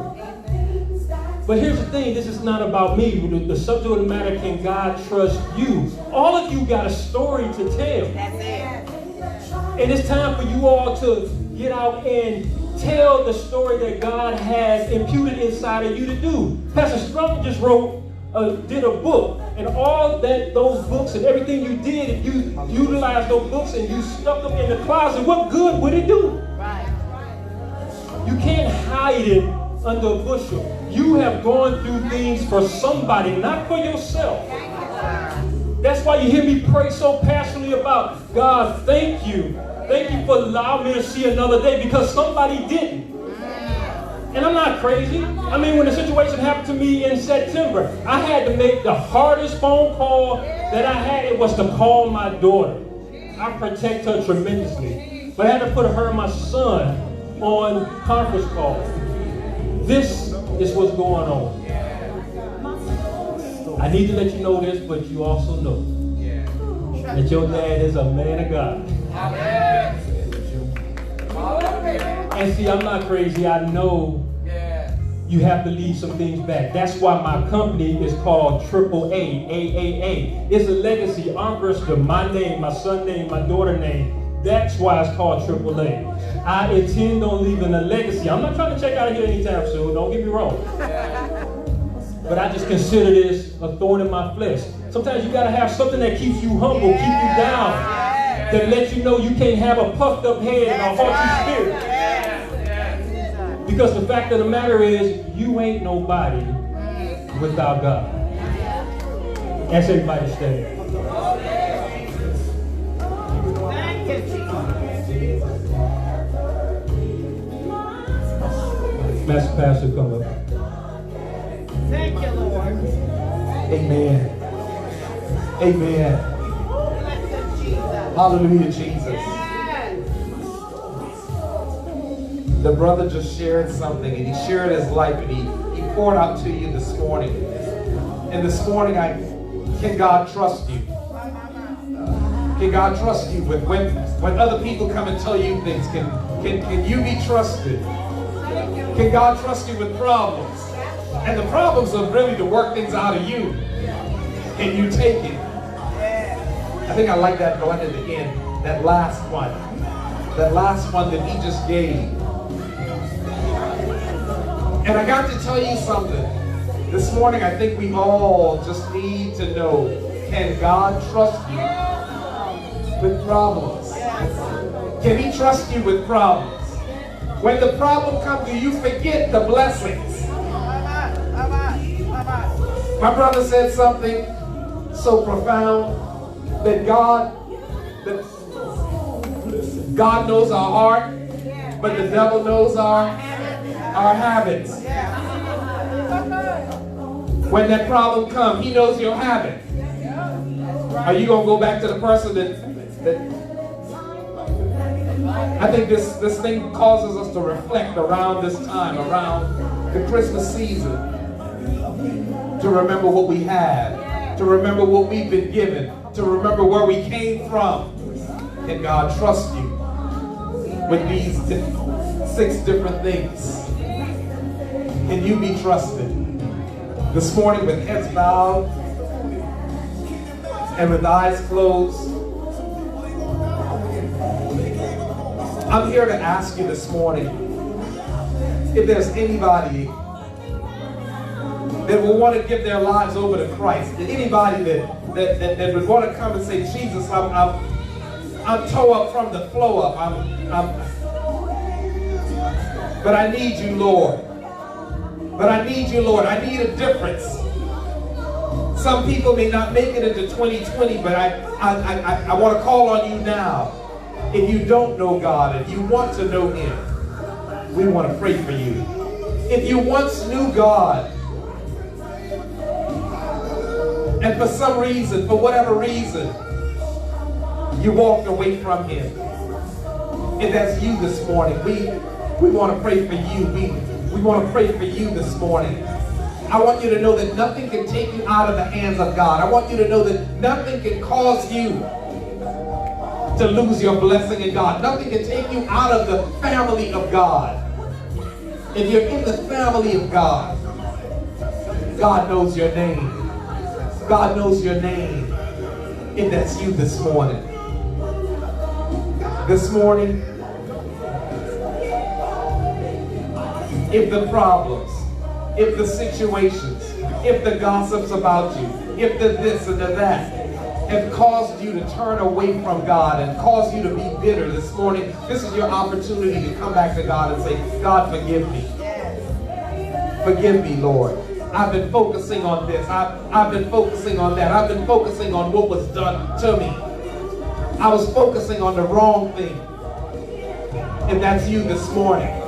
But here's the thing, this is not about me. The subject of the matter, can God trust you? All of you got a story to tell. That's it. And it's time for you all to get out and tell the story that God has imputed inside of you to do. Pastor Strong just did a book, and all those books and everything you did, if you utilized those books and you stuck them in the closet, what good would it do? Right. You can't hide it under a bushel. You have gone through things for somebody, not for yourself. That's why you hear me pray so passionately about, God, thank you. Thank you for allowing me to see another day, because somebody didn't. And I'm not crazy. I mean, when the situation happened to me in September, I had to make the hardest phone call that I had. It was to call my daughter. I protect her tremendously. But I had to put her and my son on conference call. This is what's going on. I need to let you know this, but you also know that your dad is a man of God. And see, I'm not crazy. I know you have to leave some things back. That's why my company is called AAA, AAA. It's a legacy. Ambrister, my name, my son's name, my daughter's name. That's why it's called AAA. I intend on leaving a legacy. I'm not trying to check out of here anytime soon. Don't get me wrong. But I just consider this a thorn in my flesh. Sometimes you got to have something that keeps you humble, keep you down, that lets you know you can't have a puffed up head and a haughty spirit. Because the fact of the matter is, you ain't nobody without God. Ask everybody to stand. Thank you, Jesus. Master Pastor, come up. Thank you, Lord. Amen. Amen. Bless you, Jesus. Hallelujah, Jesus. Yes. The brother just shared something, and he shared his life, and he poured out to you this morning. And this morning, can God trust you? Can God trust you with when other people come and tell you things? Can you be trusted? Can God trust you with problems? And the problems are really to work things out of you. Can you take it? I think I like that going at the end. That last one. That last one that he just gave. And I got to tell you something. This morning, I think we all just need to know, can God trust you with problems? Can he trust you with problems? When the problem comes, do you forget the blessings? My brother said something so profound that God knows our heart, but the devil knows our habits. When that problem comes, he knows you'll have it. Are you going to go back to the person that I think this thing causes us to reflect around this time, around the Christmas season, to remember what we have, to remember what we've been given, to remember where we came from. Can God trust you with these 6 different things? Can you be trusted? This morning, with heads bowed and with eyes closed, I'm here to ask you this morning if there's anybody that will want to give their lives over to Christ, anybody that would want to come and say, Jesus, I'm toe up from the flow up. But I need you, Lord. But I need you, Lord. I need a difference. Some people may not make it into 2020, but I want to call on you now. If you don't know God, if you want to know him, we want to pray for you. If you once knew God, and for some reason, for whatever reason, you walked away from him, if that's you this morning, we want to pray for you. We want to pray for you this morning. I want you to know that nothing can take you out of the hands of God. I want you to know that nothing can cause you to lose your blessing in God. Nothing can take you out of the family of God. If you're in the family of God, God knows your name. God knows your name. If that's you this morning. This morning, if the problems, if the situations, if the gossips about you, if the this and the that have caused you to turn away from God and caused you to be bitter this morning, this is your opportunity to come back to God and say, God, forgive me. Forgive me, Lord. I've been focusing on this. I've been focusing on that. I've been focusing on what was done to me. I was focusing on the wrong thing. And that's you this morning.